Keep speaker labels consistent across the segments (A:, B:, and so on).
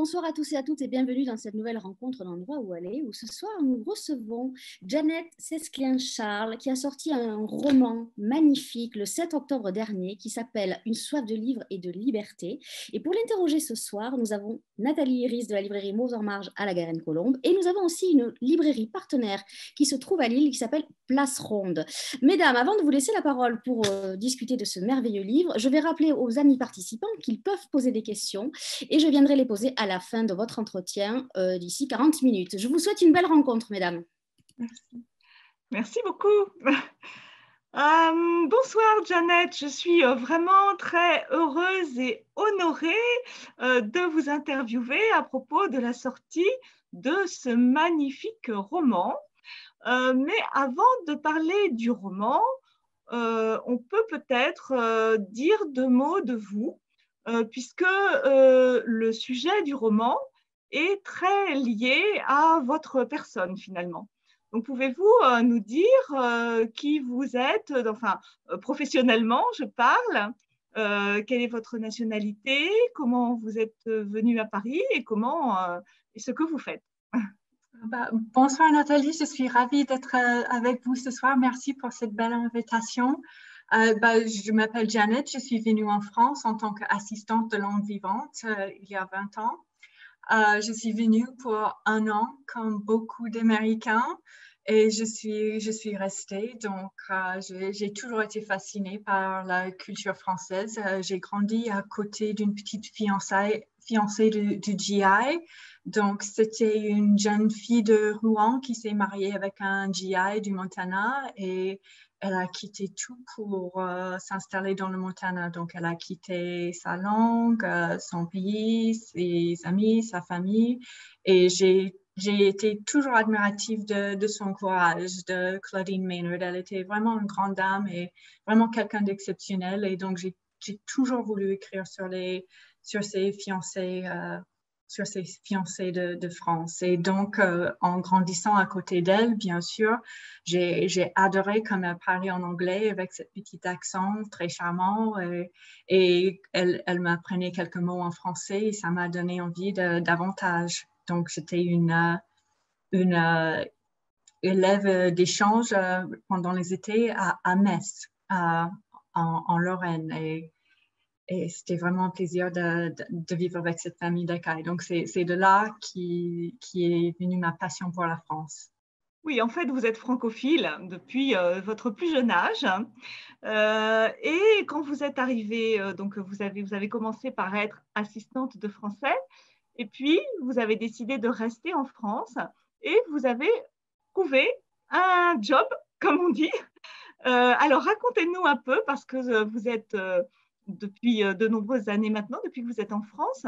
A: Bonsoir à tous et à toutes et bienvenue dans cette nouvelle rencontre d'Endroit où aller, où ce soir nous recevons Janet Sesclin-Charles qui a sorti un roman magnifique le 7 octobre dernier qui s'appelle Une soif de livres et de liberté. Et pour l'interroger ce soir, nous avons Nathalie Iris de la librairie Mots en Marge à la Garenne-Colombe et nous avons aussi une librairie partenaire qui se trouve à Lille qui s'appelle Place Ronde. Mesdames, avant de vous laisser la parole pour discuter de ce merveilleux livre, je vais rappeler aux amis participants qu'ils peuvent poser des questions et je viendrai les poser à la fin de votre entretien d'ici 40 minutes. Je vous souhaite une belle rencontre, mesdames.
B: Merci. Merci beaucoup. Bonsoir Janet, je suis vraiment très heureuse et honorée de vous interviewer à propos de la sortie de ce magnifique roman. Mais avant de parler du roman, on peut peut-être dire deux mots de vous, puisque le sujet du roman est très lié à votre personne finalement. Donc, pouvez-vous nous dire qui vous êtes, enfin, professionnellement, je parle, quelle est votre nationalité, comment vous êtes venu à Paris et et ce que vous faites.
C: Bonsoir Nathalie, je suis ravie d'être avec vous ce soir. Merci pour cette belle invitation. Je m'appelle Janet, je suis venue en France en tant qu'assistante de langue vivante il y a 20 ans. Je suis venue pour 1 an, comme beaucoup d'Américains, et je suis restée. Donc, j'ai toujours été fascinée par la culture française. J'ai grandi à côté d'une petite fiancée du GI. Donc, c'était une jeune fille de Rouen qui s'est mariée avec un GI du Montana et elle a quitté tout pour s'installer dans le Montana. Donc, elle a quitté sa langue, son pays, ses amis, sa famille. Et j'ai été toujours admirative de son courage, de Claudine Maynard. Elle était vraiment une grande dame et vraiment quelqu'un d'exceptionnel. Et donc, j'ai toujours voulu écrire sur ses fiancés de France. Et donc, en grandissant à côté d'elle, bien sûr, j'ai adoré comme elle parlait en anglais avec ce petit accent très charmant et elle m'apprenait quelques mots en français et ça m'a donné envie davantage. Donc, j'étais une élève d'échange pendant les étés à Metz, en Lorraine. Et c'était vraiment un plaisir de vivre avec cette famille d'accueil. Donc, c'est de là qui est venue ma passion pour la France.
B: Oui, en fait, vous êtes francophile depuis votre plus jeune âge. Et quand vous êtes arrivée, donc vous avez commencé par être assistante de français. Et puis, vous avez décidé de rester en France et vous avez trouvé un job, comme on dit. Alors, racontez-nous un peu, parce que vous êtes depuis de nombreuses années maintenant, depuis que vous êtes en France,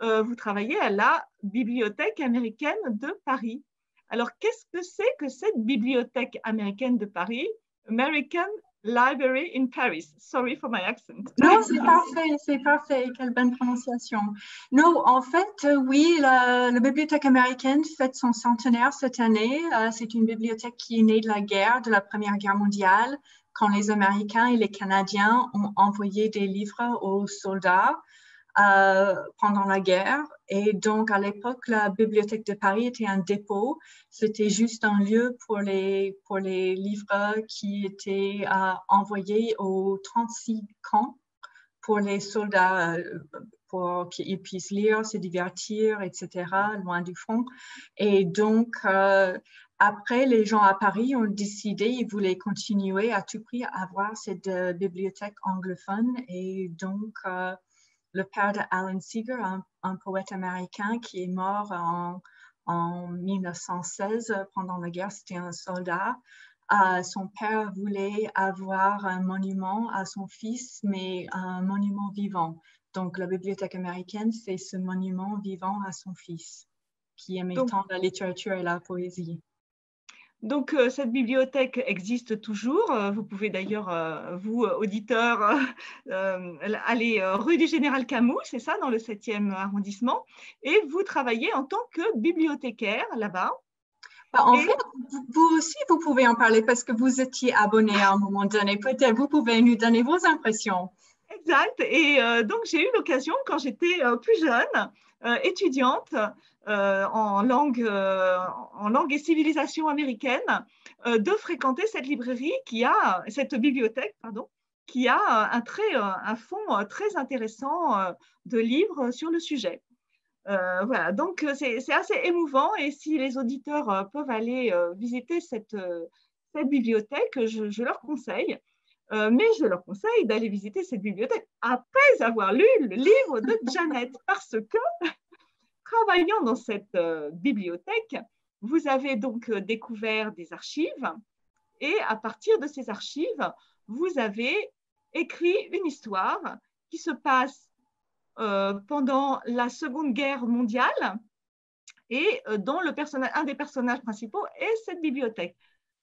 B: vous travaillez à la Bibliothèque américaine de Paris. Alors, qu'est-ce que c'est que cette Bibliothèque américaine de Paris, American Library in Paris? Sorry for my accent.
C: Non, c'est parfait. Quelle bonne prononciation. Non, en fait, oui, la Bibliothèque américaine fête son centenaire cette année. C'est une bibliothèque qui est née de la Première Guerre mondiale, quand les Américains et les Canadiens ont envoyé des livres aux soldats pendant la guerre. Et donc, à l'époque, la Bibliothèque de Paris était un dépôt. C'était juste un lieu pour les livres qui étaient envoyés aux 36 camps pour les soldats, pour qu'ils puissent lire, se divertir, etc., loin du front. Et donc, après, les gens à Paris ont décidé, ils voulaient continuer à tout prix à avoir cette bibliothèque anglophone. Et donc, le père de Alan Seeger, un poète américain qui est mort en 1916 pendant la guerre, c'était un soldat. Son père voulait avoir un monument à son fils, mais un monument vivant. Donc, la Bibliothèque américaine, c'est ce monument vivant à son fils, qui aimait tant la littérature et la poésie.
B: Donc, cette bibliothèque existe toujours. Vous pouvez d'ailleurs, vous, auditeurs, aller rue du Général Camus, c'est ça, dans le 7e arrondissement, et vous travaillez en tant que bibliothécaire là-bas.
C: En fait, vous aussi, vous pouvez en parler parce que vous étiez abonné à un moment donné. Peut-être vous pouvez nous donner vos impressions.
B: Exact. Et donc, j'ai eu l'occasion, quand j'étais plus jeune, étudiante en langue et civilisation américaine, de fréquenter cette bibliothèque, pardon, qui a un fonds très intéressant de livres sur le sujet. Voilà, donc c'est assez émouvant, et si les auditeurs peuvent aller visiter cette bibliothèque, je leur conseille. Mais je leur conseille d'aller visiter cette bibliothèque après avoir lu le livre de Janet, parce que travaillant dans cette bibliothèque, vous avez donc découvert des archives, et à partir de ces archives, vous avez écrit une histoire qui se passe pendant la Seconde Guerre mondiale, et dont un des personnages principaux est cette bibliothèque.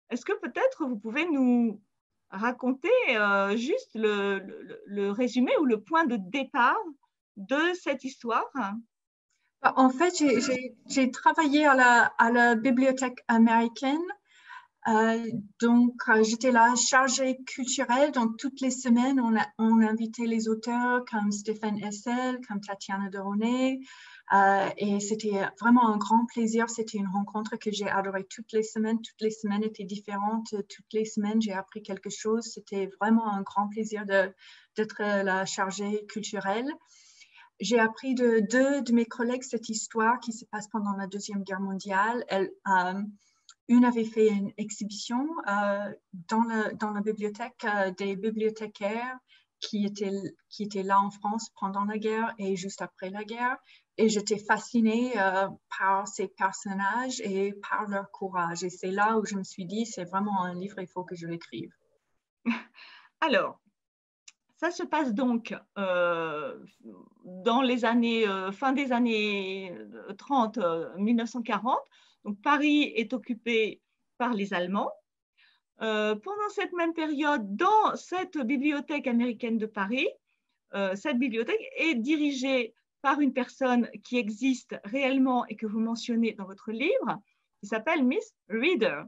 B: Est-ce que peut-être vous pouvez nous raconter juste le résumé ou le point de départ de cette histoire?
C: En fait, j'ai travaillé à la bibliothèque américaine. Donc, j'étais là chargée culturelle. Donc, toutes les semaines, on invitait les auteurs comme Stéphane Hessel, comme Tatiana de Ronet. Et c'était vraiment un grand plaisir. C'était une rencontre que j'ai adorée toutes les semaines. Toutes les semaines étaient différentes. Toutes les semaines, j'ai appris quelque chose. C'était vraiment un grand plaisir d'être la chargée culturelle. J'ai appris de deux de mes collègues cette histoire qui se passe pendant la Deuxième Guerre mondiale. Une avait fait une exhibition dans la bibliothèque des bibliothécaires qui étaient là en France pendant la guerre et juste après la guerre. Et j'étais fascinée par ces personnages et par leur courage. Et c'est là où je me suis dit, c'est vraiment un livre, il faut que je l'écrive.
B: Alors, ça se passe donc dans les années, fin des années 30, 1940. Donc, Paris est occupé par les Allemands. Pendant cette même période, dans cette bibliothèque américaine de Paris, cette bibliothèque est dirigée par une personne qui existe réellement et que vous mentionnez dans votre livre, qui s'appelle Miss Reader.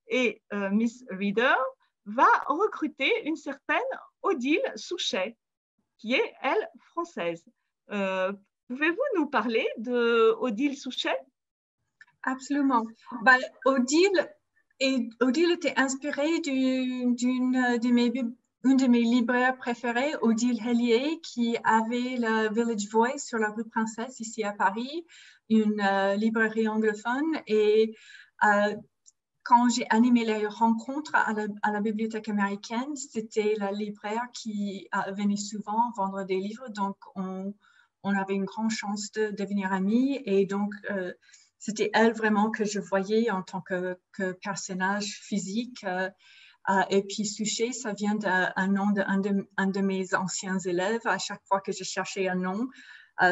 B: Et Miss Reader va recruter une certaine Odile Souchet, qui est, elle, française. Pouvez-vous nous parler de Odile Souchet?
C: Absolument. Odile était inspirée d'une de mes libraires préférées, Odile Hellier, qui avait le Village Voice sur la rue Princesse, ici à Paris, une librairie anglophone. Et quand j'ai animé les rencontres à la bibliothèque américaine, c'était la libraire qui venait souvent vendre des livres. Donc, on avait une grande chance de devenir amis. Et donc, c'était elle vraiment que je voyais en tant que personnage physique. Et puis Souchet, ça vient d'un nom d'un de mes anciens élèves. À chaque fois que je cherchais un nom,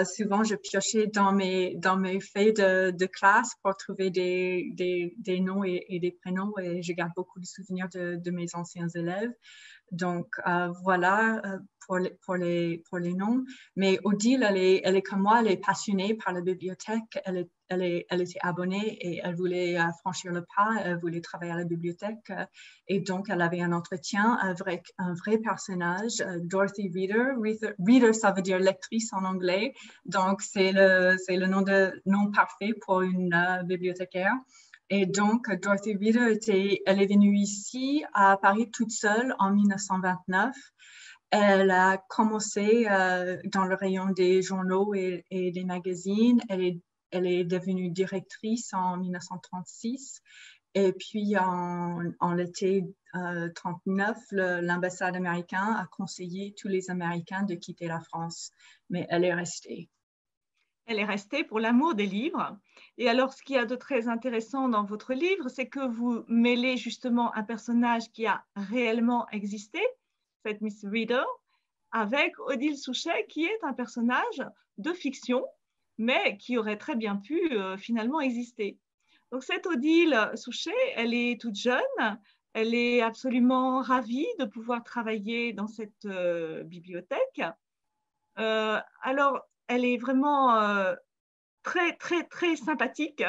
C: souvent je piochais dans mes feuilles de classe pour trouver des noms et des prénoms. Et je garde beaucoup de souvenirs de mes anciens élèves. Donc, voilà pour les noms. Mais Odile, elle est comme moi, elle est passionnée par la bibliothèque. Elle était abonnée et elle voulait franchir le pas. Elle voulait travailler à la bibliothèque. Et donc, elle avait un entretien avec un vrai personnage, Dorothy Reader. Reader, ça veut dire lectrice en anglais. Donc, c'est le nom parfait pour une bibliothécaire. Et donc, Dorothy Reader elle est venue ici à Paris toute seule en 1929. Elle a commencé dans le rayon des journaux et des magazines. Elle est devenue directrice en 1936. Et puis, en l'été 1939, l'ambassade américaine a conseillé tous les Américains de quitter la France. Mais elle est restée.
B: Elle est restée pour l'amour des livres. Et alors, ce qu'il y a de très intéressant dans votre livre, c'est que vous mêlez justement un personnage qui a réellement existé, cette Miss Reader, avec Odile Souchet, qui est un personnage de fiction, mais qui aurait très bien pu finalement exister. Donc, cette Odile Souchet, elle est toute jeune, elle est absolument ravie de pouvoir travailler dans cette bibliothèque. Alors, elle est vraiment très, très, très sympathique.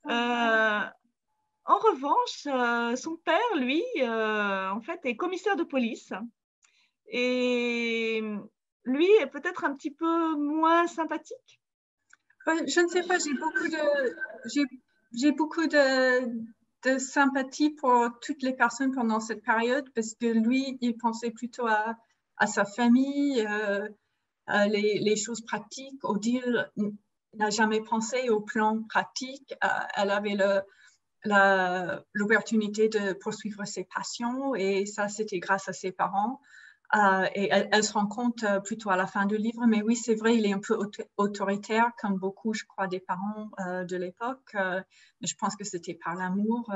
B: En revanche, son père, lui, en fait, est commissaire de police. Et lui est peut-être un petit peu moins sympathique.
C: Je ne sais pas, j'ai beaucoup de sympathie pour toutes les personnes pendant cette période parce que lui, il pensait plutôt à sa famille, les choses pratiques. Odile n'a jamais pensé au plan pratique. Elle avait l'opportunité de poursuivre ses passions et ça, c'était grâce à ses parents. Et elle se rend compte plutôt à la fin du livre, mais oui, c'est vrai, il est un peu autoritaire, comme beaucoup, je crois, des parents de l'époque. Mais je pense que c'était par l'amour,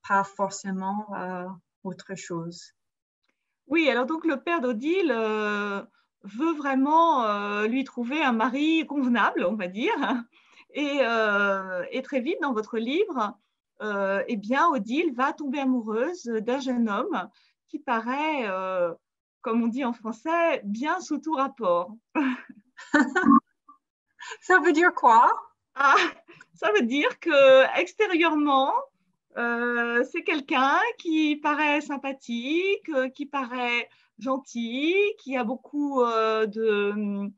C: pas forcément autre chose.
B: Oui, alors donc le père d'Odile veut vraiment lui trouver un mari convenable, on va dire. Et très vite, dans votre livre, eh bien, Odile va tomber amoureuse d'un jeune homme qui paraît, comme on dit en français, bien sous tout rapport.
C: Ça veut dire quoi?
B: Ah, ça veut dire que extérieurement, c'est quelqu'un qui paraît sympathique, qui paraît gentil, qui a beaucoup de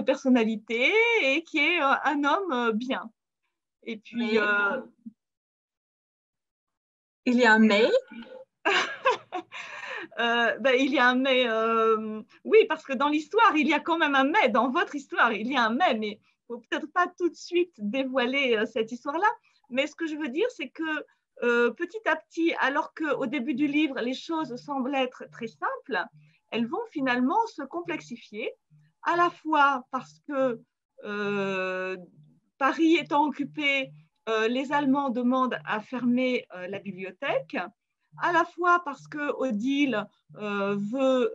B: personnalité et qui est un homme bien. Et puis,
C: Mais il y a un mais.
B: Ben, il y a un mais. Oui, parce que dans l'histoire, il y a quand même un mais. Dans votre histoire, il y a un mais il ne faut peut-être pas tout de suite dévoiler cette histoire-là. Mais ce que je veux dire, c'est que petit à petit, alors qu'au début du livre, les choses semblent être très simples, elles vont finalement se complexifier, à la fois parce que Paris étant occupé, les Allemands demandent à fermer la bibliothèque, à la fois parce que Odile veut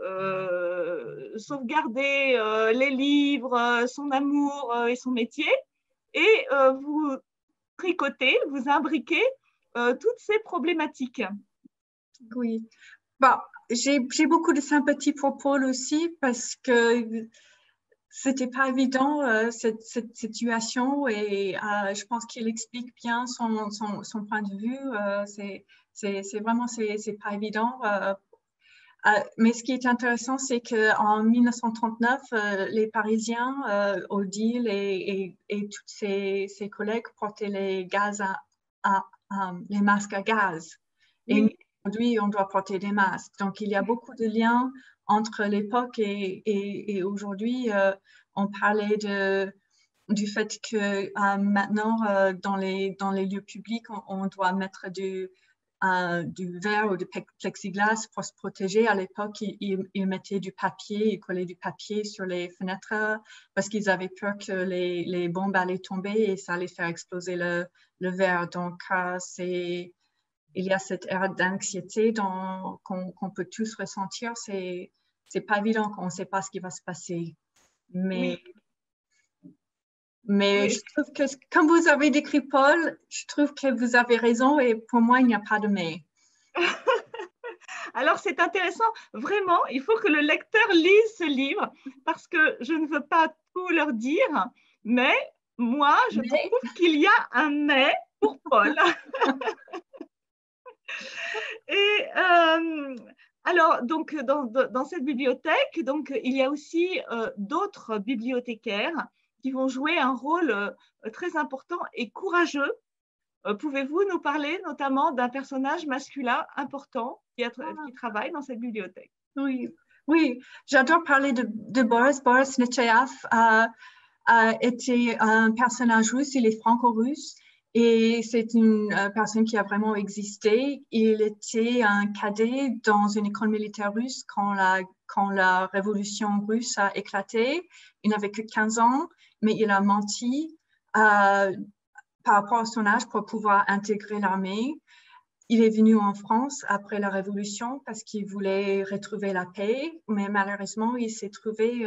B: sauvegarder les livres, son amour et son métier, et vous tricotez, vous imbriquez toutes ces problématiques.
C: Oui. Bon, j'ai beaucoup de sympathie pour Paul aussi parce que c'était pas évident cette situation et je pense qu'il explique bien son point de vue. C'est vraiment c'est pas évident. Mais ce qui est intéressant, c'est qu'en 1939, les Parisiens, Odile et tous ses collègues portaient les les masques à gaz. Et
B: Oui.
C: aujourd'hui, on doit porter des masques. Donc, il y a beaucoup de liens entre l'époque et aujourd'hui. On parlait du fait que maintenant, dans les lieux publics, on doit mettre du verre ou du plexiglas pour se protéger. À l'époque, ils mettaient du papier, ils collaient du papier sur les fenêtres parce qu'ils avaient peur que les bombes allaient tomber et ça allait faire exploser le verre. Donc, il y a cette ère d'anxiété qu'on peut tous ressentir. C'est pas évident quand on ne sait pas ce qui va se passer.
B: Oui.
C: Mais
B: Oui.
C: je trouve que, comme vous avez décrit Paul, je trouve que vous avez raison et pour moi, il n'y a pas de mais.
B: Alors, c'est intéressant. Vraiment, il faut que le lecteur lise ce livre parce que je ne veux pas tout leur dire, mais moi, je trouve qu'il y a un mais pour Paul. Et alors, donc, dans cette bibliothèque, donc, il y a aussi d'autres bibliothécaires qui vont jouer un rôle très important et courageux. Pouvez-vous nous parler notamment d'un personnage masculin important qui travaille dans cette bibliothèque?
C: Oui, j'adore parler de Boris. Boris Nechayev était un personnage russe, il est franco-russe et c'est une personne qui a vraiment existé. Il était un cadet dans une école militaire russe quand la révolution russe a éclaté. Il n'avait que 15 ans, mais il a menti par rapport à son âge pour pouvoir intégrer l'armée. Il est venu en France après la Révolution parce qu'il voulait retrouver la paix, mais malheureusement, il s'est trouvé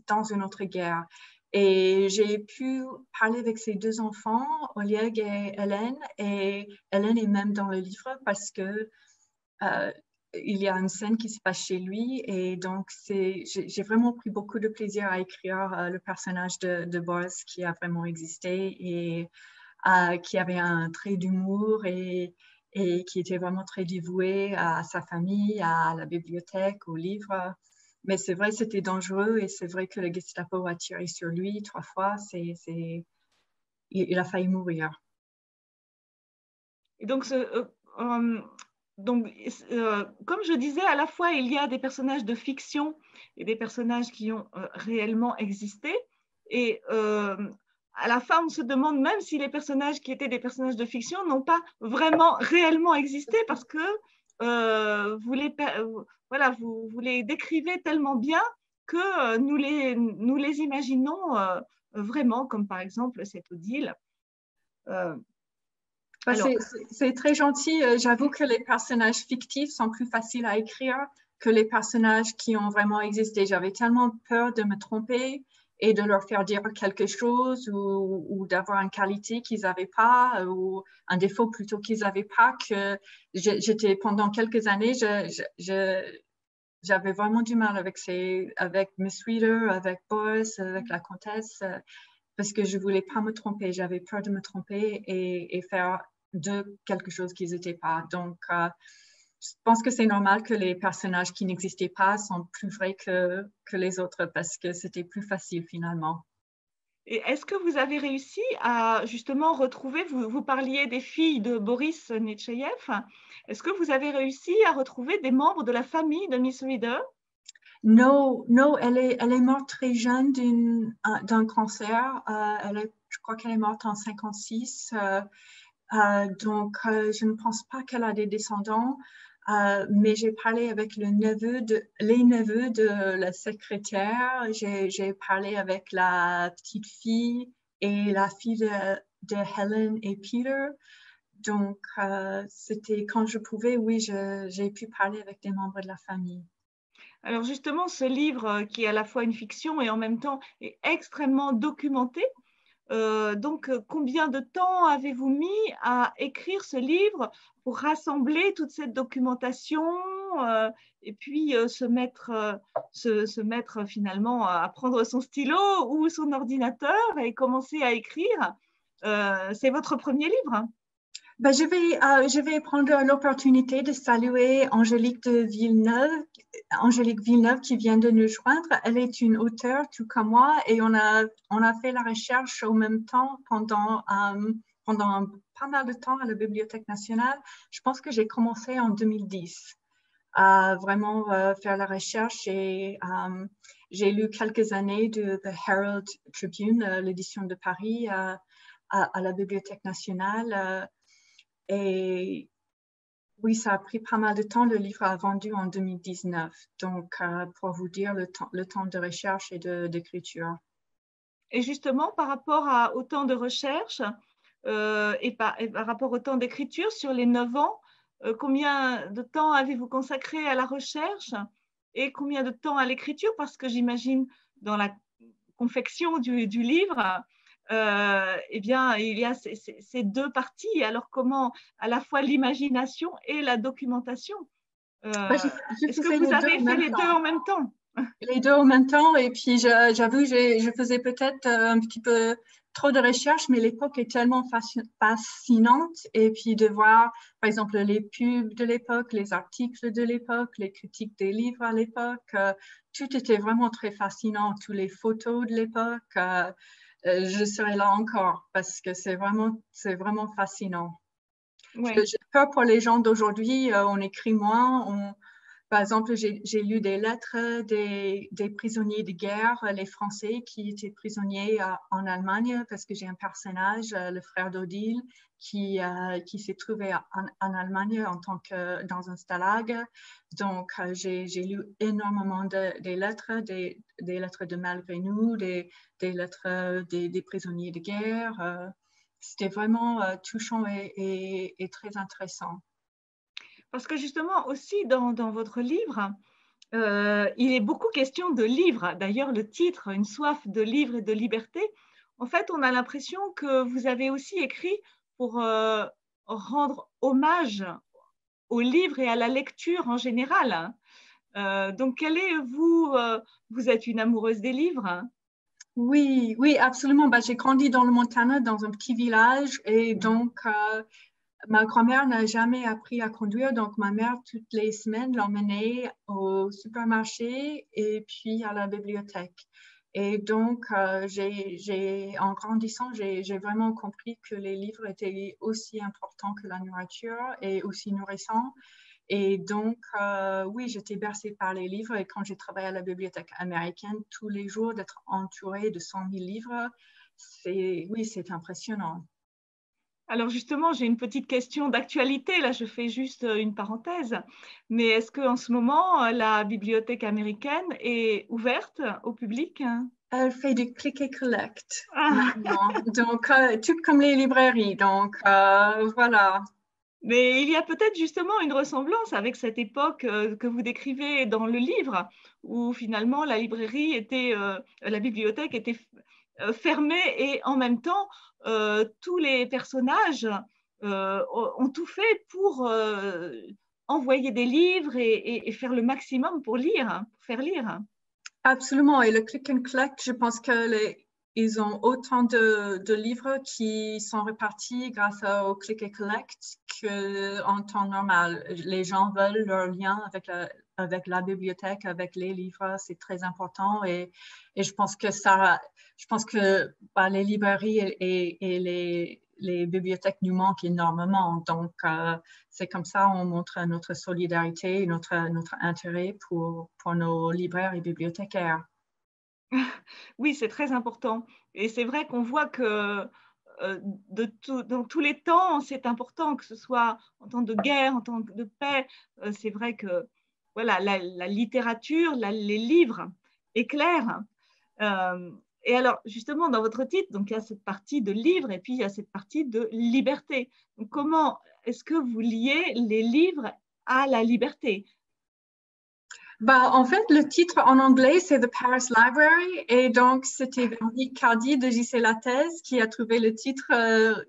C: dans une autre guerre. Et j'ai pu parler avec ses deux enfants, Oleg et Hélène est même dans le livre parce que il y a une scène qui se passe chez lui et donc j'ai vraiment pris beaucoup de plaisir à écrire le personnage de Boris qui a vraiment existé et qui avait un trait d'humour et qui était vraiment très dévoué à sa famille, à la bibliothèque, aux livres. Mais c'est vrai, c'était dangereux et c'est vrai que le Gestapo a tiré sur lui 3 fois. Il a failli mourir.
B: Et donc, comme je disais, à la fois, il y a des personnages de fiction et des personnages qui ont réellement existé. Et à la fin, on se demande même si les personnages qui étaient des personnages de fiction n'ont pas vraiment réellement existé parce que vous les décrivez tellement bien que nous les imaginons vraiment, comme par exemple cette Odile.
C: C'est très gentil. J'avoue que les personnages fictifs sont plus faciles à écrire que les personnages qui ont vraiment existé. J'avais tellement peur de me tromper et de leur faire dire quelque chose ou d'avoir une qualité qu'ils n'avaient pas ou un défaut plutôt qu'ils n'avaient pas que j'étais pendant quelques années, j'avais vraiment du mal avec Miss Reader, avec Boris, avec la comtesse, parce que je ne voulais pas me tromper. J'avais peur de me tromper et faire de quelque chose qu'ils n'étaient pas. Donc, je pense que c'est normal que les personnages qui n'existaient pas sont plus vrais que les autres parce que c'était plus facile finalement.
B: Et est-ce que vous avez réussi à justement retrouver, vous parliez des filles de Boris Netchaïev, est-ce que vous avez réussi à retrouver des membres de la famille de Miss Reader?
C: Non, elle est morte très jeune d'un cancer. Je crois qu'elle est morte en 56. Donc, je ne pense pas qu'elle a des descendants. Mais j'ai parlé avec les neveux de la secrétaire. J'ai parlé avec la petite fille et la fille de Helen et Peter. Donc, c'était quand je pouvais, oui, j'ai pu parler avec des membres de la famille.
B: Alors justement, ce livre qui est à la fois une fiction et en même temps est extrêmement documenté. Combien de temps avez-vous mis à écrire ce livre pour rassembler toute cette documentation et puis se mettre finalement à prendre son stylo ou son ordinateur et commencer à écrire? C'est votre premier livre?
C: Ben, je vais prendre l'opportunité de saluer Angélique Villeneuve qui vient de nous joindre. Elle est une auteure tout comme moi et on a fait la recherche au même temps pendant pas mal de temps à la Bibliothèque nationale. Je pense que j'ai commencé en 2010 à vraiment faire la recherche et j'ai lu quelques années de The Herald Tribune, l'édition de Paris, à la Bibliothèque nationale. Et oui, ça a pris pas mal de temps. Le livre a vendu en 2019. Donc, pour vous dire le temps de recherche et d'écriture.
B: Et justement, par rapport au temps de recherche et par rapport au temps d'écriture sur les 9 ans, combien de temps avez-vous consacré à la recherche et combien de temps à l'écriture? Parce que j'imagine dans la confection du livre, eh bien, il y a ces deux parties. Alors, comment à la fois l'imagination et la documentation? Est-ce que vous avez fait les deux en même temps?
C: Les deux en même temps. Et puis, j'avoue, je faisais peut-être un petit peu trop de recherches, mais l'époque est tellement fascinante. Et puis, de voir, par exemple, les pubs de l'époque, les articles de l'époque, les critiques des livres à l'époque, tout était vraiment très fascinant. Toutes les photos de l'époque. Je serai là encore parce que c'est vraiment fascinant.
B: Oui.
C: J'ai peur pour les gens d'aujourd'hui, on écrit moins. Par exemple, j'ai lu des lettres des prisonniers de guerre, les Français qui étaient prisonniers en Allemagne, parce que j'ai un personnage, le frère d'Odile, qui s'est trouvé en Allemagne dans un stalag. Donc, j'ai lu énormément des lettres, des lettres de malgré nous, des lettres des prisonniers de guerre. C'était vraiment touchant et très intéressant.
B: Parce que justement, aussi dans votre livre, il est beaucoup question de livres. D'ailleurs, le titre, Une soif de livres et de liberté, en fait, on a l'impression que vous avez aussi écrit pour rendre hommage aux livres et à la lecture en général. Donc, vous êtes une amoureuse des livres?
C: Oui, absolument. J'ai grandi dans le Montana, dans un petit village, et donc Ma grand-mère n'a jamais appris à conduire, donc ma mère, toutes les semaines, l'emmenait au supermarché et puis à la bibliothèque. Et donc, en grandissant, j'ai vraiment compris que les livres étaient aussi importants que la nourriture et aussi nourrissants. Et donc, oui, j'étais bercée par les livres. Et quand j'ai travaillé à la bibliothèque américaine, tous les jours, d'être entourée de 100 000 livres, oui, c'est impressionnant.
B: Alors justement, j'ai une petite question d'actualité. Là, je fais juste une parenthèse. Mais est-ce qu'en ce moment, la bibliothèque américaine est ouverte au public?
C: Elle fait du click and collect
B: Ah,
C: maintenant. Donc, tout comme les librairies. Donc, voilà.
B: mais il y a peut-être justement une ressemblance avec cette époque que vous décrivez dans le livre, où finalement la librairie était, la bibliothèque était fermée et en même temps, tous les personnages ont tout fait pour envoyer des livres et faire le maximum pour lire, pour faire lire.
C: Absolument. Et le click and collect, je pense que ils ont autant de livres qui sont répartis grâce au click and collect qu'en temps normal. Les gens veulent leur lien avec la bibliothèque, avec les livres, c'est très important. Et je pense que les librairies et les bibliothèques nous manquent énormément. Donc, c'est comme ça on montre notre solidarité, notre intérêt pour nos libraires et bibliothécaires.
B: Oui, c'est très important. Et c'est vrai qu'on voit que dans tous les temps, c'est important, que ce soit en temps de guerre, en temps de paix. C'est vrai que voilà, la littérature, les livres éclairent. Euh, et alors, justement, dans votre titre, donc, il y a cette partie de livres et puis il y a cette partie de liberté. Donc, comment est-ce que vous liez les livres à la liberté?
C: Bah, en fait, le titre en anglais, c'est The Paris Library. Et donc, c'était Véronique Cardy de J.C. Lattès qui a trouvé le titre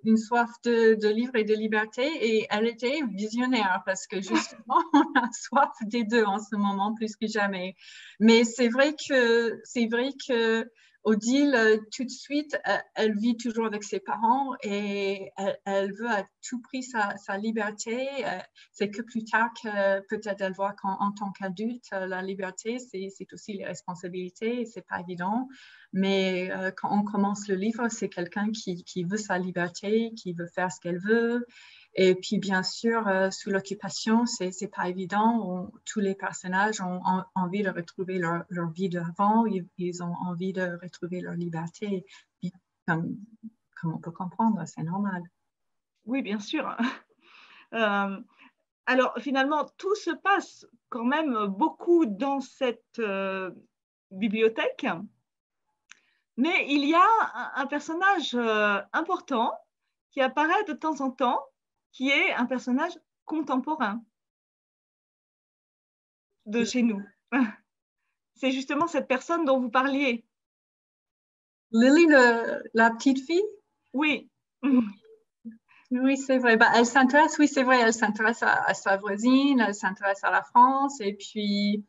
C: Une soif de livres et de liberté. Et elle était visionnaire parce que justement, on a soif des deux en ce moment plus que jamais. Mais c'est vrai que Odile, tout de suite, elle vit toujours avec ses parents et elle veut à tout prix sa liberté. C'est que plus tard que peut-être elle voit qu'en tant qu'adulte, la liberté, c'est aussi les responsabilités, c'est pas évident. Mais quand on commence le livre, c'est quelqu'un qui veut sa liberté, qui veut faire ce qu'elle veut. Et puis, bien sûr, sous l'occupation, c'est pas évident. Tous les personnages ont envie de retrouver leur vie d'avant. Ils ont envie de retrouver leur liberté. Comme, comme on peut comprendre, c'est normal.
B: Oui, bien sûr. Euh, Alors, finalement, tout se passe quand même beaucoup dans cette bibliothèque, mais il y a un personnage important qui apparaît de temps en temps, qui est un personnage contemporain de chez nous. C'est justement cette personne dont vous parliez.
C: Lily, la petite fille?
B: Oui.
C: Oui, c'est vrai. Bah, elle s'intéresse, oui, c'est vrai, elle s'intéresse à sa voisine, elle s'intéresse à la France. Et puis,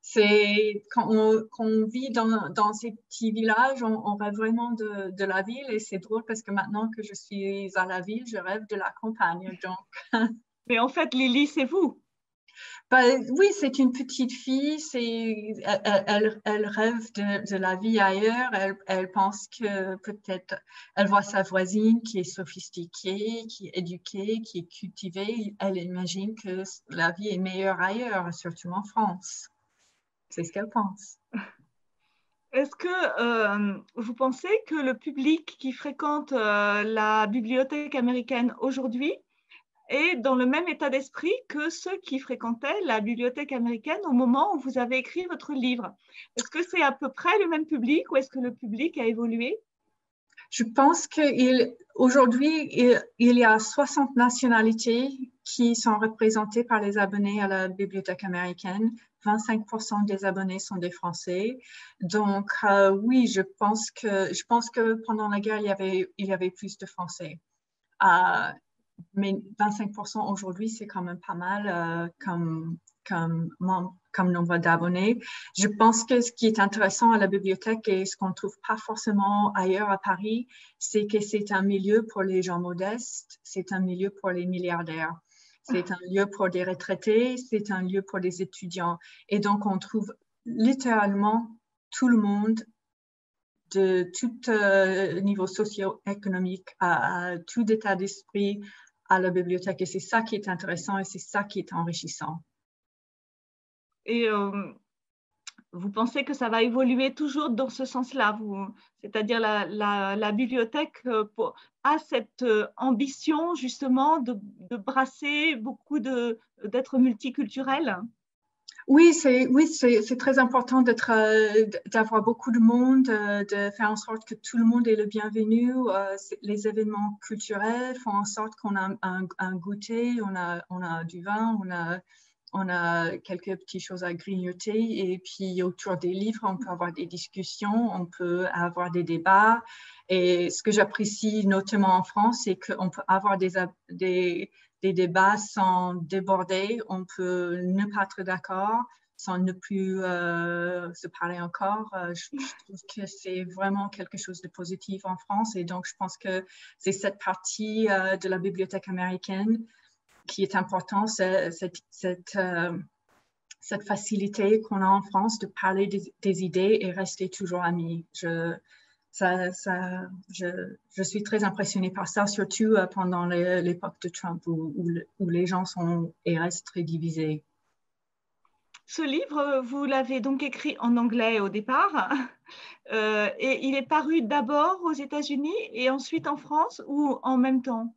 C: c'est quand on vit dans ces petits villages, on rêve vraiment de la ville. Et c'est drôle parce que maintenant que je suis à la ville, je rêve de la campagne. Donc,
B: Mais en fait, Lily, c'est vous.
C: bah, oui, c'est une petite fille. Elle rêve de la vie ailleurs. Elle pense que peut-être elle voit sa voisine qui est sophistiquée, qui est éduquée, qui est cultivée. Elle imagine que la vie est meilleure ailleurs, surtout en France. C'est ce qu'elle pense.
B: Est-ce que vous pensez que le public qui fréquente la bibliothèque américaine aujourd'hui est dans le même état d'esprit que ceux qui fréquentaient la bibliothèque américaine au moment où vous avez écrit votre livre? Est-ce que c'est à peu près le même public ou est-ce que le public a évolué?
C: Je pense qu'aujourd'hui, il y a 60 nationalités qui sont représentées par les abonnés à la bibliothèque américaine. 25% des abonnés sont des Français. Donc, oui, je pense que pendant la guerre, il y avait plus de Français. mais 25% aujourd'hui, c'est quand même pas mal comme nombre d'abonnés. Je pense que ce qui est intéressant à la bibliothèque et ce qu'on ne trouve pas forcément ailleurs à Paris, c'est que c'est un milieu pour les gens modestes, c'est un milieu pour les milliardaires. C'est un lieu pour des retraités, c'est un lieu pour des étudiants. Et donc, on trouve littéralement tout le monde de tout niveau socio-économique, à tout état d'esprit à la bibliothèque. Et c'est ça qui est intéressant et c'est ça qui est enrichissant.
B: Et vous pensez que ça va évoluer toujours dans ce sens-là, c'est-à-dire la bibliothèque a cette ambition justement de brasser beaucoup d'être multiculturel?
C: Oui, c'est très important d'avoir beaucoup de monde, de faire en sorte que tout le monde est le bienvenu. Les événements culturels font en sorte qu'on a un goûter, on a du vin, on a quelques petites choses à grignoter et puis autour des livres, on peut avoir des discussions, on peut avoir des débats. Et ce que j'apprécie notamment en France, c'est qu'on peut avoir des débats sans déborder, on peut ne pas être d'accord, sans ne plus se parler encore. Je trouve que c'est vraiment quelque chose de positif en France et donc je pense que c'est cette partie de la bibliothèque américaine qui est important, cette facilité qu'on a en France de parler des idées et rester toujours amis. Je suis très impressionnée par ça, surtout pendant l'époque de Trump où les gens sont et restent très divisés.
B: Ce livre, vous l'avez donc écrit en anglais au départ et il est paru d'abord aux États-Unis et ensuite en France ou en même temps?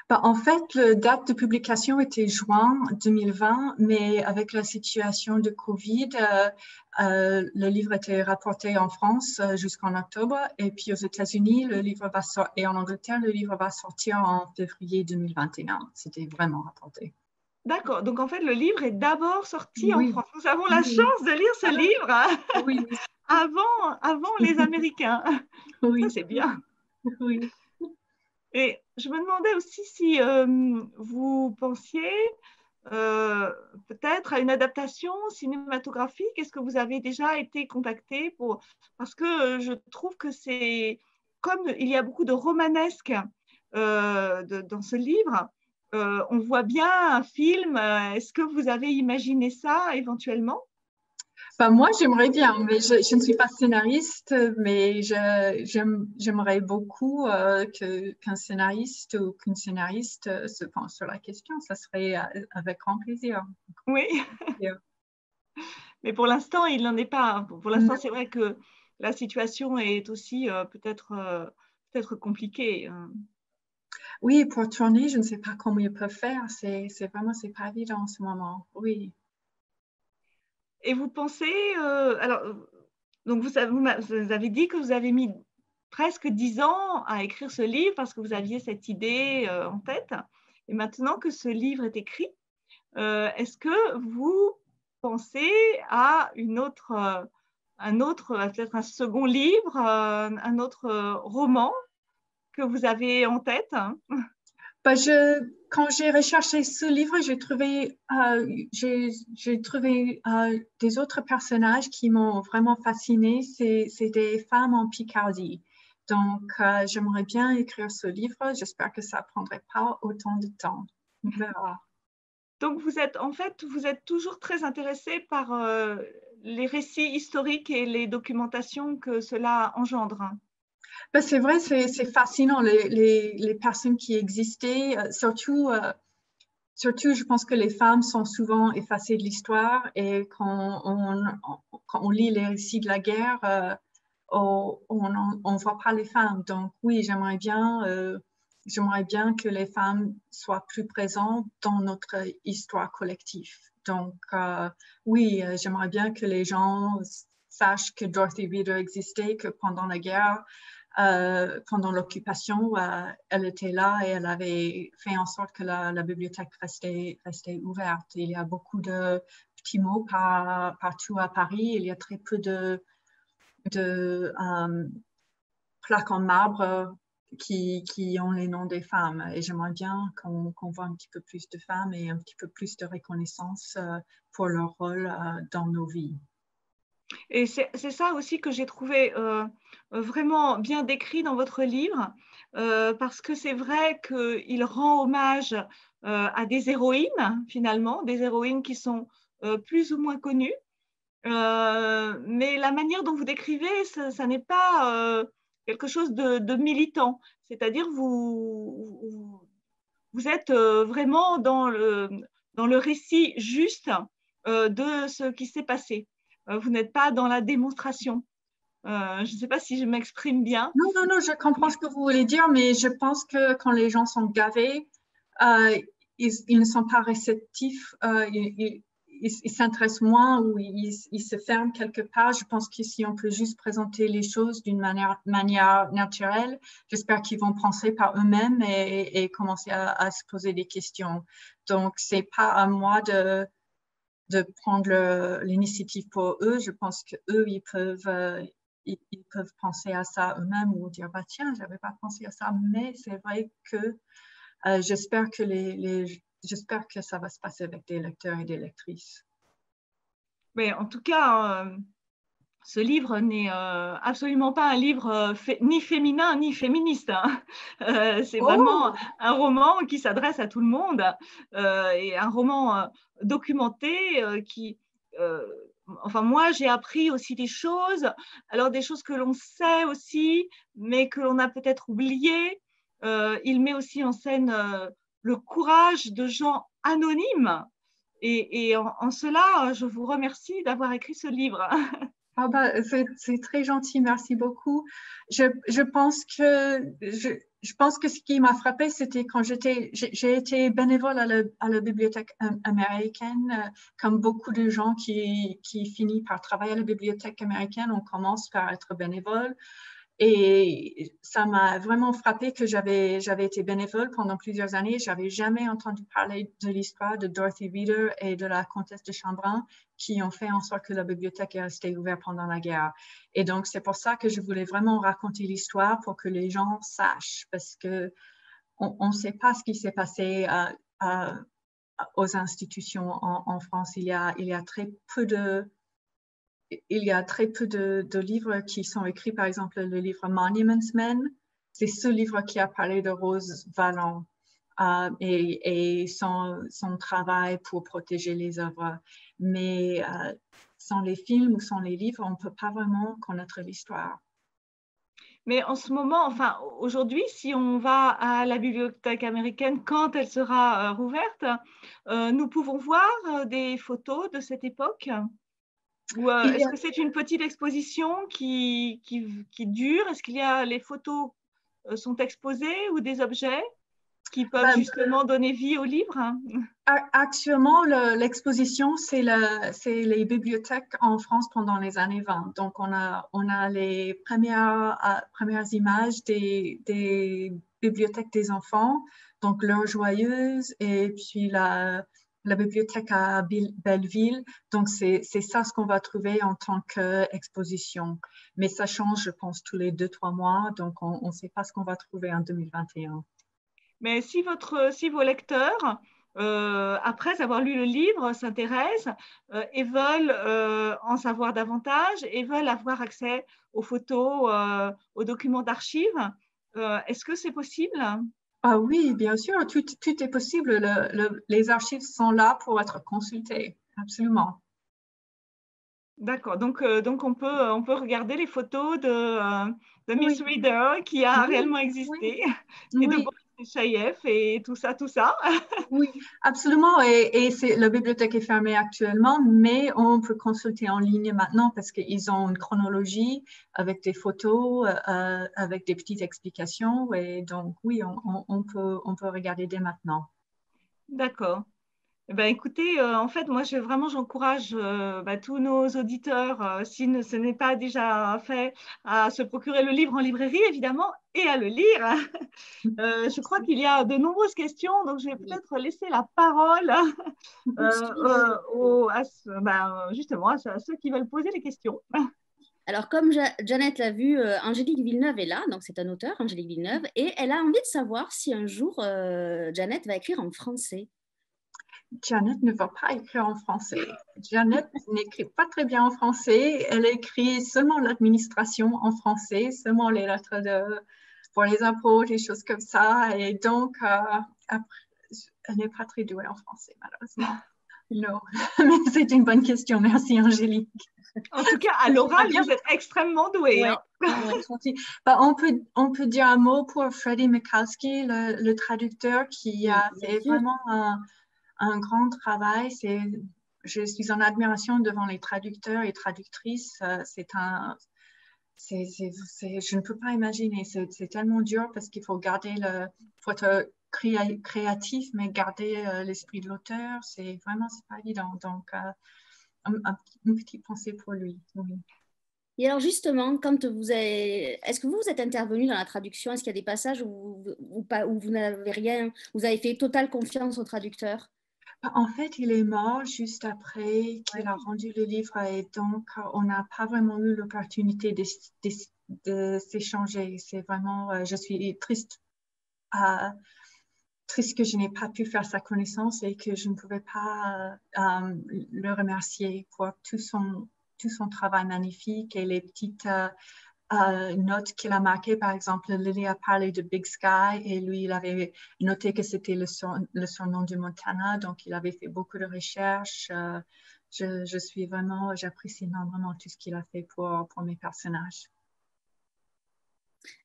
C: En fait, la date de publication était juin 2020, mais avec la situation de Covid, le livre était rapporté en France jusqu'en octobre, et puis aux États-Unis, et en Angleterre, le livre va sortir en février 2021. C'était vraiment rapporté.
B: D'accord, donc en fait, le livre est d'abord sorti en
C: Oui.
B: France. Nous avons la chance de lire ce livre
C: Oui.
B: avant les Américains.
C: Oui.
B: Ça, c'est bien.
C: Oui.
B: Et je me demandais aussi si vous pensiez peut-être à une adaptation cinématographique. Est-ce que vous avez déjà été contacté pour… Parce que je trouve que c'est… Comme il y a beaucoup de romanesque dans ce livre, on voit bien un film. Est-ce que vous avez imaginé ça éventuellement?
C: Moi, j'aimerais bien, mais je ne suis pas scénariste, mais j'aimerais beaucoup qu'un scénariste ou qu'une scénariste se penche sur la question. Ça serait avec grand plaisir.
B: Oui, mais pour l'instant, il n'en est pas. Pour l'instant, c'est vrai que la situation est aussi peut-être compliquée.
C: Oui, pour tourner, je ne sais pas comment ils peuvent faire. C'est pas évident en ce moment. Oui.
B: Et vous pensez, donc vous avez dit que vous avez mis presque 10 ans à écrire ce livre parce que vous aviez cette idée en tête. Et maintenant que ce livre est écrit, est-ce que vous pensez à peut-être un second livre, un autre roman que vous avez en tête?
C: Quand j'ai recherché ce livre, j'ai trouvé des autres personnages qui m'ont vraiment fascinée. C'est des femmes en Picardie. Donc, j'aimerais bien écrire ce livre. J'espère que ça ne prendrait pas autant de temps. On verra.
B: Donc, vous êtes toujours très intéressé par les récits historiques et les documentations que cela engendre.
C: C'est vrai, c'est fascinant, les personnes qui existaient, surtout, je pense que les femmes sont souvent effacées de l'histoire et quand on lit les récits de la guerre, on ne voit pas les femmes. Donc oui, j'aimerais bien que les femmes soient plus présentes dans notre histoire collective. Donc oui, j'aimerais bien que les gens sachent que Dorothy Reader existait, que pendant la guerre, pendant l'occupation, elle était là et elle avait fait en sorte que la bibliothèque restait ouverte. Il y a beaucoup de petits mots partout à Paris. Il y a très peu de plaques en marbre qui ont les noms des femmes. Et j'aimerais bien qu'on voit un petit peu plus de femmes et un petit peu plus de reconnaissance pour leur rôle dans nos vies.
B: Et c'est ça aussi que j'ai trouvé vraiment bien décrit dans votre livre, parce que c'est vrai qu'il rend hommage à des héroïnes, finalement, des héroïnes qui sont plus ou moins connues. Mais la manière dont vous décrivez, ça n'est pas quelque chose de militant. C'est-à-dire vous êtes vraiment dans le récit juste de ce qui s'est passé. Vous n'êtes pas dans la démonstration. Je ne sais pas si je m'exprime bien.
C: Non, je comprends ce que vous voulez dire, mais je pense que quand les gens sont gavés, ils ne sont pas réceptifs, ils s'intéressent moins ou ils se ferment quelque part. Je pense qu'ici, on peut juste présenter les choses d'une manière naturelle. J'espère qu'ils vont penser par eux-mêmes et commencer à se poser des questions. Donc, ce n'est pas à moi de prendre l'initiative pour eux. Je pense qu'eux, ils peuvent penser à ça eux-mêmes ou dire, bah, tiens, je n'avais pas pensé à ça, mais c'est vrai que j'espère que ça va se passer avec des lecteurs et des lectrices.
B: Mais en tout cas, ce livre n'est absolument pas un livre ni féminin ni féministe. Hein. C'est vraiment un roman qui s'adresse à tout le monde et un roman documenté qui… enfin, moi, j'ai appris aussi des choses, alors des choses que l'on sait aussi, mais que l'on a peut-être oubliées. Il met aussi en scène le courage de gens anonymes. Et en cela, je vous remercie d'avoir écrit ce livre.
C: Ah bah, c'est très gentil, merci beaucoup. Je pense que ce qui m'a frappé, c'était quand j'ai été bénévole à la bibliothèque américaine, comme beaucoup de gens qui finissent par travailler à la bibliothèque américaine, on commence par être bénévole. Et ça m'a vraiment frappé que j'avais été bénévole pendant plusieurs années. J'avais jamais entendu parler de l'histoire de Dorothy Reader et de la comtesse de Chambrun qui ont fait en sorte que la bibliothèque est restée ouverte pendant la guerre. Et donc, c'est pour ça que je voulais vraiment raconter l'histoire pour que les gens sachent, parce que on ne sait pas ce qui s'est passé aux institutions en France. Il y a très peu de livres qui sont écrits, par exemple le livre Monuments Men. C'est ce livre qui a parlé de Rose Valland et son travail pour protéger les œuvres. Mais sans les films ou sans les livres, on ne peut pas vraiment connaître l'histoire.
B: Mais en ce moment, enfin aujourd'hui, si on va à la bibliothèque américaine quand elle sera rouverte, nous pouvons voir des photos de cette époque. Ou est-ce que c'est une petite exposition qui dure? Est-ce qu'il y a les photos sont exposées ou des objets qui peuvent justement donner vie au livre?
C: Actuellement, l'exposition, c'est les bibliothèques en France pendant les années 20. Donc, on a les premières images des bibliothèques des enfants, donc l'heure joyeuse et puis la bibliothèque à Belleville. Donc, c'est ça ce qu'on va trouver en tant qu'exposition. Mais ça change, je pense, tous les 2-3 mois. Donc, on ne sait pas ce qu'on va trouver en 2021.
B: Mais si vos lecteurs, après avoir lu le livre, s'intéressent et veulent en savoir davantage et veulent avoir accès aux photos, aux documents d'archives, est-ce que c'est possible?
C: Ah oui, bien sûr, tout est possible. Les archives sont là pour être consultées, absolument.
B: D'accord, donc on peut regarder les photos de Miss Reader qui a réellement existé et de Boris Chaïev et tout ça.
C: Oui, absolument. Et la bibliothèque est fermée actuellement, mais on peut consulter en ligne maintenant parce qu'ils ont une chronologie avec des photos, avec des petites explications. Et donc, oui, on peut regarder dès maintenant.
B: D'accord. Ben, écoutez, en fait, moi, j'encourage tous nos auditeurs, si ce n'est pas déjà fait, à se procurer le livre en librairie, évidemment, et à le lire. Je crois qu'il y a de nombreuses questions, donc je vais peut-être laisser la parole justement à ceux qui veulent poser les questions.
A: Alors, comme Janet l'a vu, Angélique Villeneuve est là, donc c'est un auteur, Angélique Villeneuve, et elle a envie de savoir si un jour Janet va écrire en français.
C: Janet ne va pas écrire en français. Janet n'écrit pas très bien en français. Elle écrit seulement l'administration en français, seulement les lettres pour les impôts, des choses comme ça. Et donc, elle n'est pas très douée en français, malheureusement. Non, mais c'est une bonne question. Merci, Angélique.
B: En tout cas, à l'oral, vous êtes extrêmement douée.
A: Ouais.
C: Bah, on peut dire un mot pour Freddie Mikowski, le traducteur, qui a fait vraiment un grand travail. Je suis en admiration devant les traducteurs et traductrices. Je ne peux pas imaginer. C'est tellement dur parce qu'il faut garder faut être créatif, mais garder l'esprit de l'auteur. C'est pas évident. Donc, une petite pensée pour lui. Oui.
A: Et alors justement, est-ce que vous êtes intervenu dans la traduction? Est-ce qu'il y a des passages pas, où vous n'avez rien, vous avez fait totale confiance au traducteur?
C: En fait, il est mort juste après qu'il a rendu le livre et donc on n'a pas vraiment eu l'opportunité de s'échanger. C'est vraiment, je suis triste que je n'ai pas pu faire sa connaissance et que je ne pouvais pas le remercier pour tout son travail magnifique et les petites notes qu'il a marquées. Par exemple, Lily a parlé de Big Sky et lui, il avait noté que c'était le surnom du Montana, donc il avait fait beaucoup de recherches. J'apprécie énormément tout ce qu'il a fait pour mes personnages.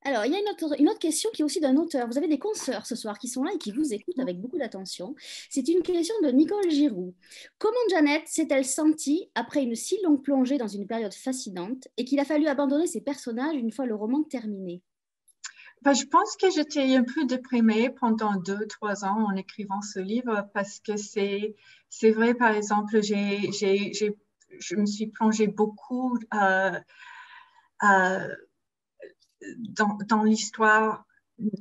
A: Alors, il y a une autre question qui est aussi d'un auteur. Vous avez des consoeurs ce soir qui sont là et qui vous écoutent avec beaucoup d'attention. C'est une question de Nicole Giroux. Comment Janet s'est-elle sentie après une si longue plongée dans une période fascinante et qu'il a fallu abandonner ses personnages une fois le roman terminé?
C: Ben, je pense que j'étais un peu déprimée pendant 2-3 ans en écrivant ce livre parce que c'est vrai, par exemple, je me suis plongée beaucoup dans l'histoire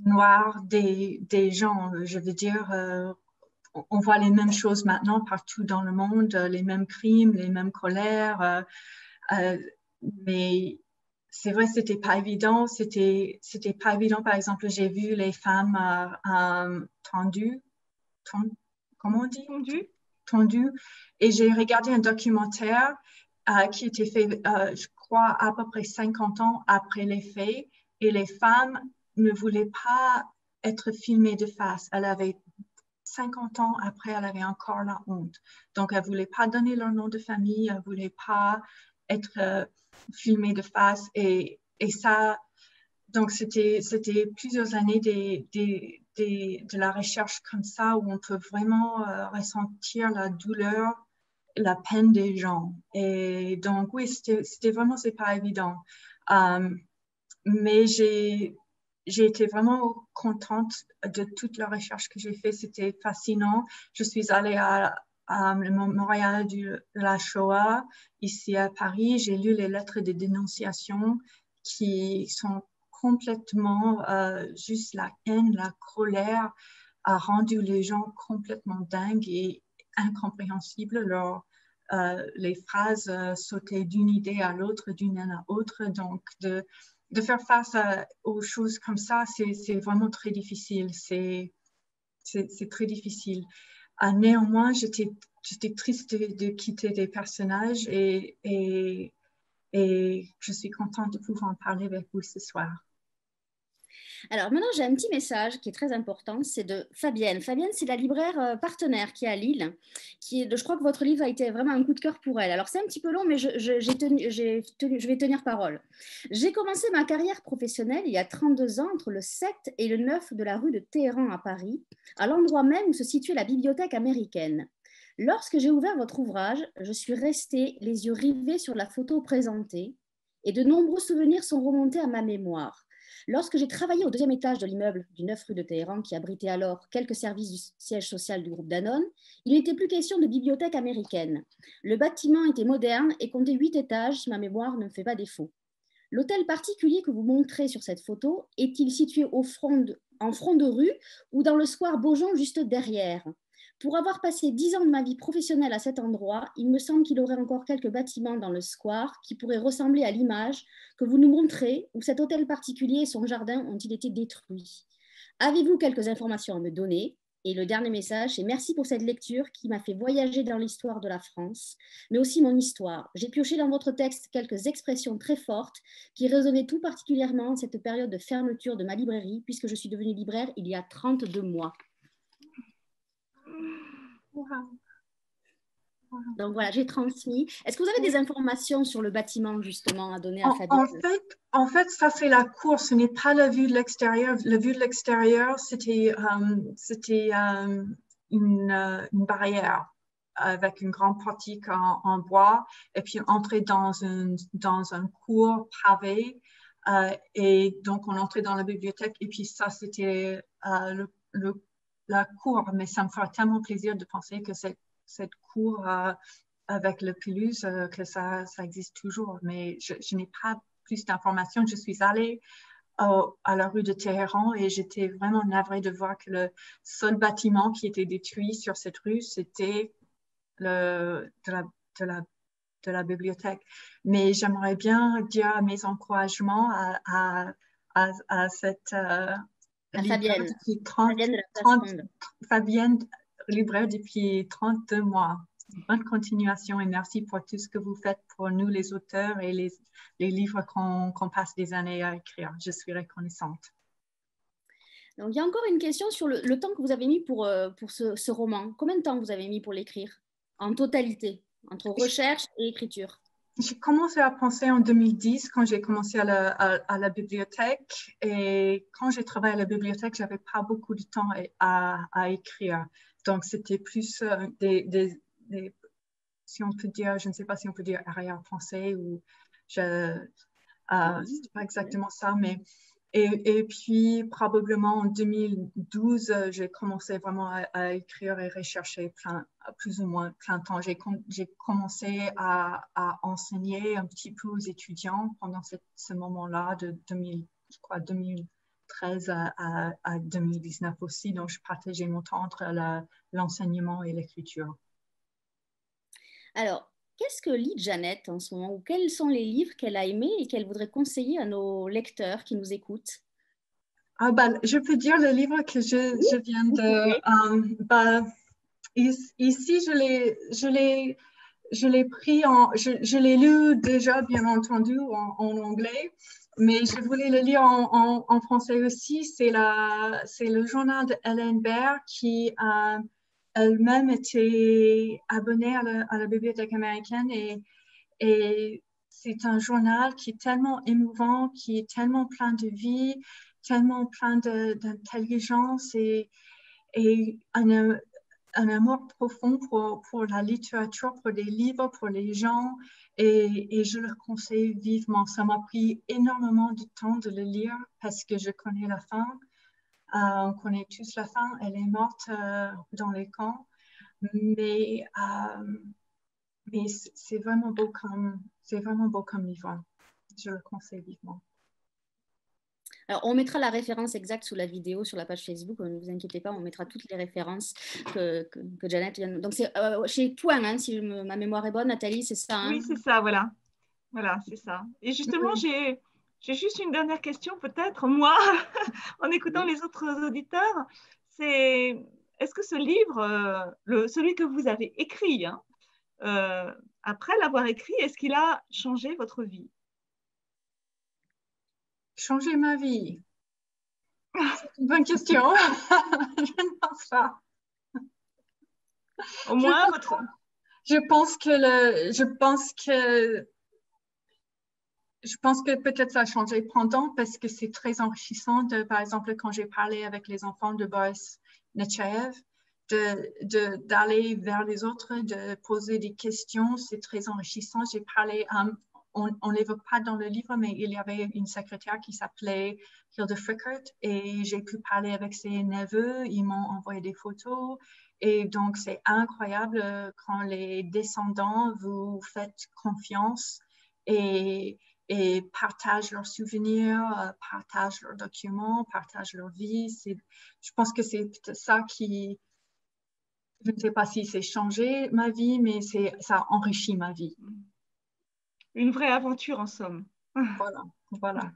C: noire des gens. Je veux dire, on voit les mêmes choses maintenant partout dans le monde, les mêmes crimes, les mêmes colères, mais c'est vrai, c'était pas évident. C'était pas évident. Par exemple, j'ai vu les femmes tendues, comment on dit? Tendues. Et j'ai regardé un documentaire qui était fait, je crois, à peu près 50 ans après les faits. Et les femmes ne voulaient pas être filmées de face. Elles avaient 50 ans après, elle avait encore la honte. Donc, elle ne voulait pas donner leur nom de famille, elle ne voulait pas être filmée de face. Et ça, donc, c'était plusieurs années de la recherche comme ça où on peut vraiment ressentir la douleur, la peine des gens. Et donc, oui, c'était vraiment, c'est pas évident. Mais j'ai été vraiment contente de toute la recherche que j'ai faite. C'était fascinant. Je suis allée à le mémorial de la Shoah, ici à Paris. J'ai lu les lettres de dénonciation qui sont complètement juste la haine, la colère a rendu les gens complètement dingues et incompréhensibles. Les phrases sautaient d'une idée à l'autre, d'une haine à l'autre. Donc, de faire face aux choses comme ça, c'est vraiment très difficile. C'est très difficile. Néanmoins, j'étais triste de quitter des personnages et je suis contente de pouvoir en parler avec vous ce soir.
A: Alors maintenant, j'ai un petit message qui est très important, c'est de Fabienne. Fabienne, c'est la libraire partenaire qui est à Lille. Je crois que votre livre a été vraiment un coup de cœur pour elle. Alors c'est un petit peu long, mais je vais tenir parole. J'ai commencé ma carrière professionnelle il y a 32 ans entre le 7 et le 9 de la rue de Téhéran à Paris, à l'endroit même où se situait la bibliothèque américaine. Lorsque j'ai ouvert votre ouvrage, je suis restée les yeux rivés sur la photo présentée et de nombreux souvenirs sont remontés à ma mémoire. Lorsque j'ai travaillé au 2e étage de l'immeuble du 9 rue de Téhéran, qui abritait alors quelques services du siège social du groupe Danone, il n'était plus question de bibliothèque américaine. Le bâtiment était moderne et comptait 8 étages, si ma mémoire ne me fait pas défaut. L'hôtel particulier que vous montrez sur cette photo est-il situé en front de rue ou dans le square Beaujon juste derrière? Pour avoir passé 10 ans de ma vie professionnelle à cet endroit, il me semble qu'il y aurait encore quelques bâtiments dans le square qui pourraient ressembler à l'image que vous nous montrez où cet hôtel particulier et son jardin ont-ils été détruits. Avez-vous quelques informations à me donner? Et le dernier message, c'est merci pour cette lecture qui m'a fait voyager dans l'histoire de la France, mais aussi mon histoire. J'ai pioché dans votre texte quelques expressions très fortes qui résonnaient tout particulièrement en cette période de fermeture de ma librairie, puisque je suis devenue libraire il y a 32 mois.
C: Wow.
A: Donc voilà, j'ai transmis. Est-ce que vous avez des informations sur le bâtiment justement à donner à
C: En,
A: Fabienne?
C: en fait, ça c'est la cour, ce n'est pas la vue de l'extérieur. La vue de l'extérieur, c'était une barrière avec une grande portique en bois et puis entrer dans un cours pavé. Et donc, on entrait dans la bibliothèque et puis ça, c'était la cour. Mais ça me ferait tellement plaisir de penser que cette cour avec le pelouse, que ça existe toujours. Mais je n'ai pas plus d'informations. Je suis allée à la rue de Téhéran et j'étais vraiment navrée de voir que le seul bâtiment qui était détruit sur cette rue, c'était de la bibliothèque. Mais j'aimerais bien dire mes encouragements à cette libraire
A: Fabienne.
C: depuis
A: Fabienne de la Place Ronde.
C: Fabienne, libraire depuis 32 mois. Bonne continuation et merci pour tout ce que vous faites pour nous, les auteurs, et les livres qu'on passe des années à écrire. Je suis reconnaissante.
A: Donc, il y a encore une question sur le temps que vous avez mis pour ce roman. Combien de temps vous avez mis pour l'écrire en totalité, entre recherche et écriture?
C: J'ai commencé à penser en 2010 quand j'ai commencé à la bibliothèque et quand j'ai travaillé à la bibliothèque, j'avais pas beaucoup de temps à écrire. Donc, c'était plus si on peut dire, je ne sais pas si on peut dire arrière-pensée ou c'est pas exactement ça, mais et puis probablement en 2012, j'ai commencé vraiment à écrire et rechercher plus ou moins plein temps. J'ai commencé à enseigner un petit peu aux étudiants pendant ce moment-là de 2013 à 2019 aussi. Donc, je partageais mon temps entre l'enseignement et l'écriture.
A: Alors, qu'est-ce que lit Jeannette en ce moment ou quels sont les livres qu'elle a aimés et qu'elle voudrait conseiller à nos lecteurs qui nous écoutent?
C: Ah ben, je peux dire le livre que je viens de... ici, je l'ai pris je l'ai lu déjà, bien entendu, en anglais, mais je voulais le lire en français aussi. C'est le journal de Hélène Baird qui elle-même était abonnée à la Bibliothèque américaine et c'est un journal qui est tellement émouvant, qui est tellement plein de vie, tellement plein d'intelligence et un amour profond pour la littérature, pour les livres, pour les gens et je le conseille vivement. Ça m'a pris énormément de temps de le lire parce que je connais la fin. On connaît tous la fin. Elle est morte dans les camps. Mais c'est vraiment beau comme livre. Je le conseille vivement.
A: Alors, on mettra la référence exacte sous la vidéo sur la page Facebook. Ne vous inquiétez pas, on mettra toutes les références que Jeannette vient. Donc, c'est chez Point, hein, si ma mémoire est bonne, Nathalie, c'est ça, hein?
B: Oui, c'est ça, voilà. Voilà, c'est ça. Et justement, j'ai juste une dernière question, peut-être, moi, en écoutant les autres auditeurs. C'est, est-ce que ce livre, celui que vous avez écrit, hein, après l'avoir écrit, est-ce qu'il a changé votre vie?
C: Changer ma vie? C'est une bonne question. Je ne pense pas.
B: Au moins, votre...
C: Je pense que peut-être ça a changé pendant parce que c'est très enrichissant. Par exemple, quand j'ai parlé avec les enfants de Boris Nechayev, d'aller vers les autres, de poser des questions, c'est très enrichissant. J'ai parlé, on l'évoque pas dans le livre, mais il y avait une secrétaire qui s'appelait Hilde Frickert et j'ai pu parler avec ses neveux. Ils m'ont envoyé des photos. Et donc, c'est incroyable quand les descendants vous faites confiance et partagent leurs souvenirs, partagent leurs documents, partagent leur vie. Je pense que c'est ça qui Je ne sais pas si c'est changé ma vie, mais ça enrichit ma vie.
B: Une vraie aventure en somme.
C: Voilà, voilà.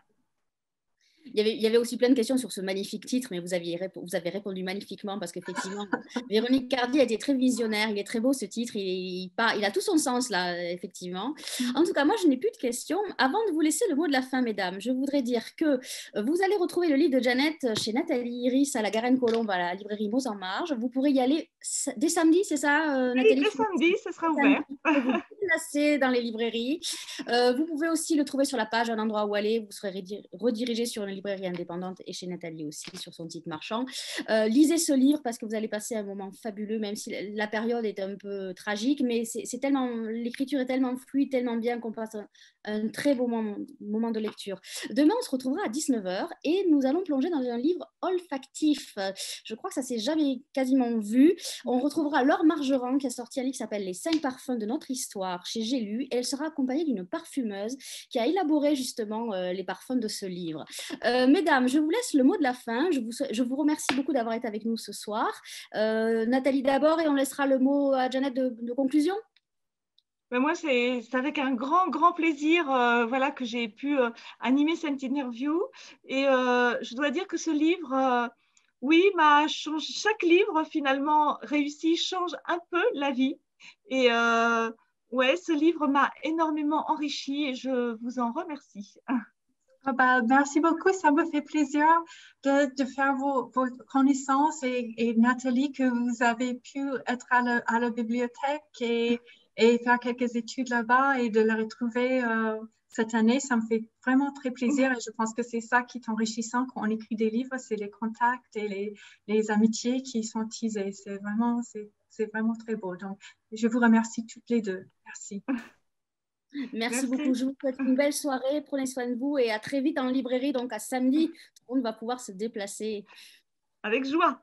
A: Il y avait aussi plein de questions sur ce magnifique titre, mais vous avez répondu magnifiquement parce qu'effectivement, Véronique Cardy a été très visionnaire. Il est très beau ce titre. Il a tout son sens là, effectivement. En tout cas, moi, je n'ai plus de questions. Avant de vous laisser le mot de la fin, mesdames, je voudrais dire que vous allez retrouver le livre de Janet chez Nathalie Iris à la Garenne-Colombe à la librairie Mots en Marge. Vous pourrez y aller dès samedi, c'est ça, Nathalie?
B: Oui, dès samedi, ce sera ouvert.
A: Vous déplacez dans les librairies. Vous pouvez aussi le trouver sur la page Un endroit où aller. Vous serez redirigé sur une librairie indépendante et chez Nathalie aussi sur son titre marchand. Lisez ce livre parce que vous allez passer un moment fabuleux, même si la période est un peu tragique, mais l'écriture est tellement fluide, tellement bien qu'on passe un très beau moment de lecture. Demain, on se retrouvera à 19h et nous allons plonger dans un livre olfactif. Je crois que ça s'est jamais quasiment vu. On retrouvera Laure Margerand qui a sorti un livre qui s'appelle Les 5 parfums de notre histoire chez J'ai lu et elle sera accompagnée d'une parfumeuse qui a élaboré justement les parfums de ce livre. Mesdames, je vous laisse le mot de la fin. Je vous remercie beaucoup d'avoir été avec nous ce soir. Nathalie d'abord et on laissera le mot à Janet de conclusion.
B: Ben moi, c'est avec un grand plaisir voilà, que j'ai pu animer cette interview. Et je dois dire que ce livre, oui, chaque livre finalement réussi change un peu la vie. Et ouais, ce livre m'a énormément enrichi et je vous en remercie.
C: Ah bah, merci beaucoup, ça me fait plaisir de faire vos connaissances et Nathalie, que vous avez pu être à la bibliothèque et faire quelques études là-bas et de la retrouver cette année. Ça me fait vraiment très plaisir et je pense que c'est ça qui est enrichissant quand on écrit des livres, c'est les contacts et les amitiés qui sont tissées. C'est vraiment très beau. Donc, je vous remercie toutes les deux. Merci.
A: Merci beaucoup. Je vous souhaite une belle soirée. Prenez soin de vous et à très vite en librairie. Donc à samedi, tout le monde va pouvoir se déplacer.
B: Avec joie.